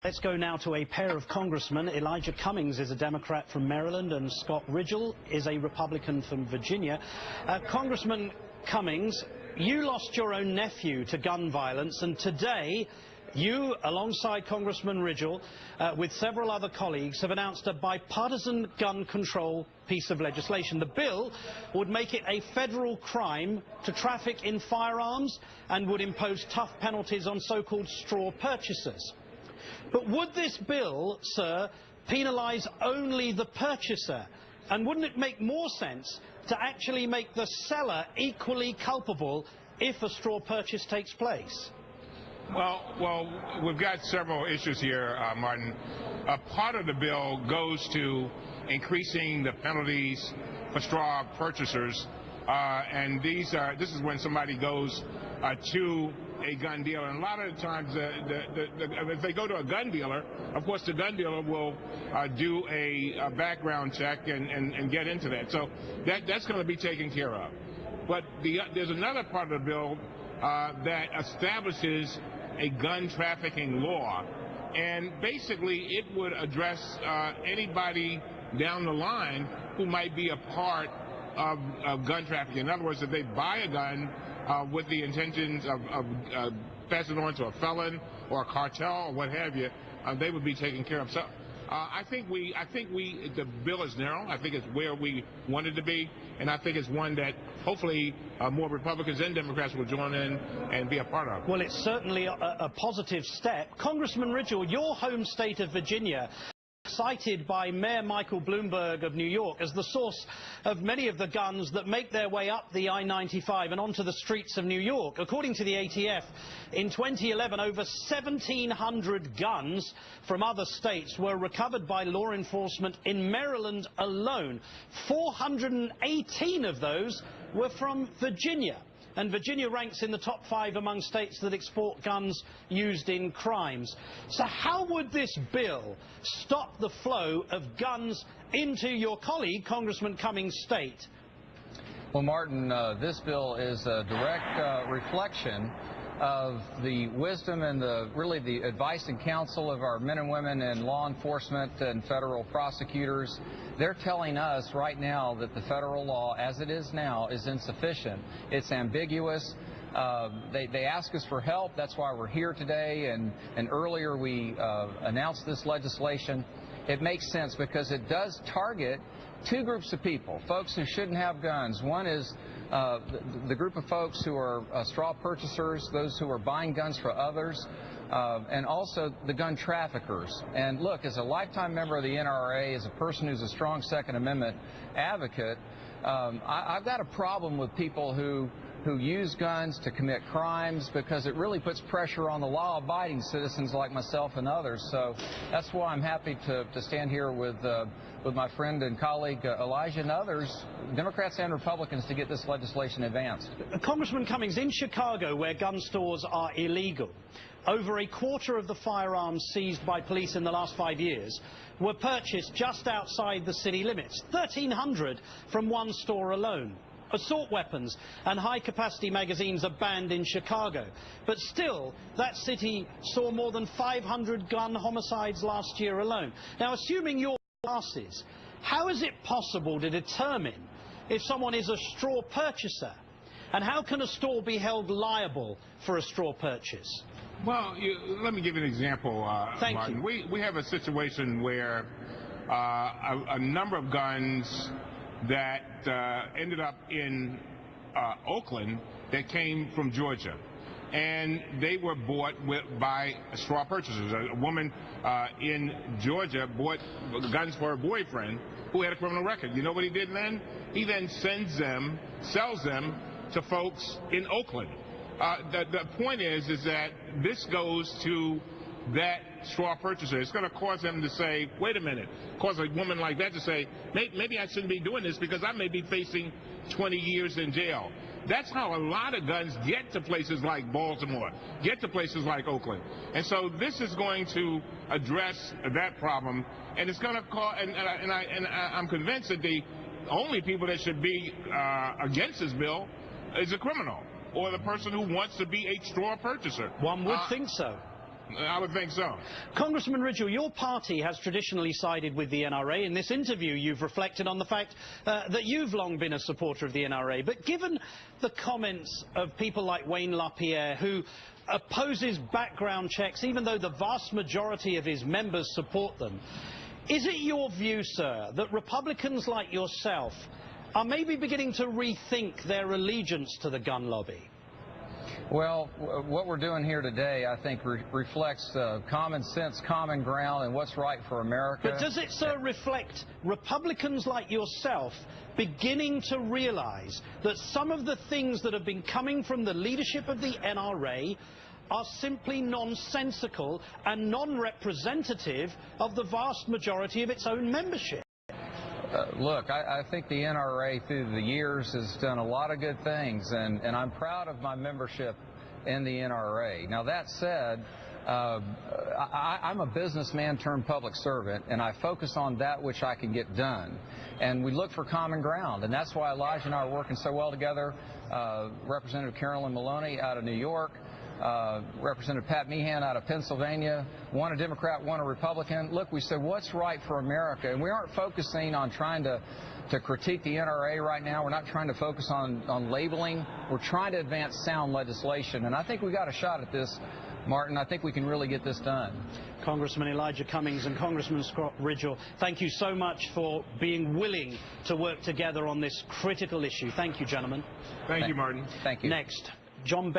Let's go now to a pair of congressmen. Elijah Cummings is a Democrat from Maryland and Scott Riggel is a Republican from Virginia. Congressman Cummings, you lost your own nephew to gun violence, and today you, alongside Congressman Riggel, with several other colleagues, have announced a bipartisan gun control piece of legislation. The bill would make it a federal crime to traffic in firearms and would impose tough penalties on so-called straw purchasers. But would this bill, sir, penalise only the purchaser? And wouldn't it make more sense to actually make the seller equally culpable if a straw purchase takes place? Well, we've got several issues here, Martin. Part of the bill goes to increasing the penalties for straw purchasers, and this is when somebody goes to a gun dealer. And a lot of the times, if they go to a gun dealer, of course the gun dealer will do a background check and get into that. So that's going to be taken care of. But there's another part of the bill that establishes a gun trafficking law, and basically it would address anybody down the line who might be a part of gun trafficking. In other words, if they buy a gun with the intentions of passing it on to a felon or a cartel or what have you, they would be taken care of. So I think the bill is narrow. I think it's where we want it to be, and I think it's one that hopefully more Republicans and Democrats will join in and be a part of. Well, it's certainly a positive step. Congressman Riggel, your home state of Virginia, cited by Mayor Michael Bloomberg of New York as the source of many of the guns that make their way up the I-95 and onto the streets of New York. According to the ATF, in 2011, over 1,700 guns from other states were recovered by law enforcement in Maryland alone. 418 of those were from Virginia. And Virginia ranks in the top 5 among states that export guns used in crimes. So how would this bill stop the flow of guns into your colleague, Congressman Cummings' state? Well, Martin, this bill is a direct reflection of the wisdom and really the advice and counsel of our men and women in law enforcement and federal prosecutors. They're telling us right now that the federal law, as it is now, is insufficient. It's ambiguous. They ask us for help. That's why we're here today. And earlier we announced this legislation. It makes sense because it does target two groups of people, folks who shouldn't have guns. One is the group of folks who are straw purchasers, those who are buying guns for others, and also the gun traffickers. And look, as a lifetime member of the NRA, as a person who's a strong Second Amendment advocate, I've got a problem with people who use guns to commit crimes, because it really puts pressure on the law-abiding citizens like myself and others. So that's why I'm happy to stand here with my friend and colleague Elijah and others, Democrats and Republicans, to get this legislation advanced. Congressman Cummings, in Chicago, where gun stores are illegal, over a quarter of the firearms seized by police in the last 5 years were purchased just outside the city limits, 1,300 from one store alone. Assault weapons and high-capacity magazines are banned in Chicago. But still, that city saw more than 500 gun homicides last year alone. Now, assuming your passes, how is it possible to determine if someone is a straw purchaser? And how can a store be held liable for a straw purchase? Well, let me give you an example, Martin. We have a situation where a number of guns that ended up in Oakland that came from Georgia, and they were bought by straw purchasers. A woman in Georgia bought guns for her boyfriend who had a criminal record. You know what he did then? He then sells them to folks in Oakland. The point is that this goes to that straw purchaser. It's going to cause them to say, wait a minute, cause a woman like that to say, maybe I shouldn't be doing this because I may be facing 20 years in jail. That's how a lot of guns get to places like Baltimore, get to places like Oakland. And so this is going to address that problem, and it's going to cause, and I'm convinced that the only people that should be against this bill is a criminal or the person who wants to be a straw purchaser. One would think so. I would think so. Congressman Riggel, your party has traditionally sided with the NRA. In this interview, you've reflected on the fact that you've long been a supporter of the NRA. But given the comments of people like Wayne LaPierre, who opposes background checks, even though the vast majority of his members support them, is it your view, sir, that Republicans like yourself are maybe beginning to rethink their allegiance to the gun lobby? Well, what we're doing here today, I think, reflects common sense, common ground, and what's right for America. But does it, sir, reflect Republicans like yourself beginning to realize that some of the things that have been coming from the leadership of the NRA are simply nonsensical and non-representative of the vast majority of its own membership? Look, I think the NRA through the years has done a lot of good things, and I'm proud of my membership in the NRA. Now, that said, I'm a businessman turned public servant, and I focus on that which I can get done. And we look for common ground, and that's why Elijah and I are working so well together. Representative Carolyn Maloney out of New York, Representative Pat Meehan out of Pennsylvania, one a Democrat, one a Republican. Look, we said, what's right for America? And we aren't focusing on trying to critique the NRA right now. We're not trying to focus on labeling. We're trying to advance sound legislation. And I think we got a shot at this, Martin. I think we can really get this done. Congressman Elijah Cummings and Congressman Scott Riggel, thank you so much for being willing to work together on this critical issue. Thank you, gentlemen. Thank you, Martin. Thank you. Next, John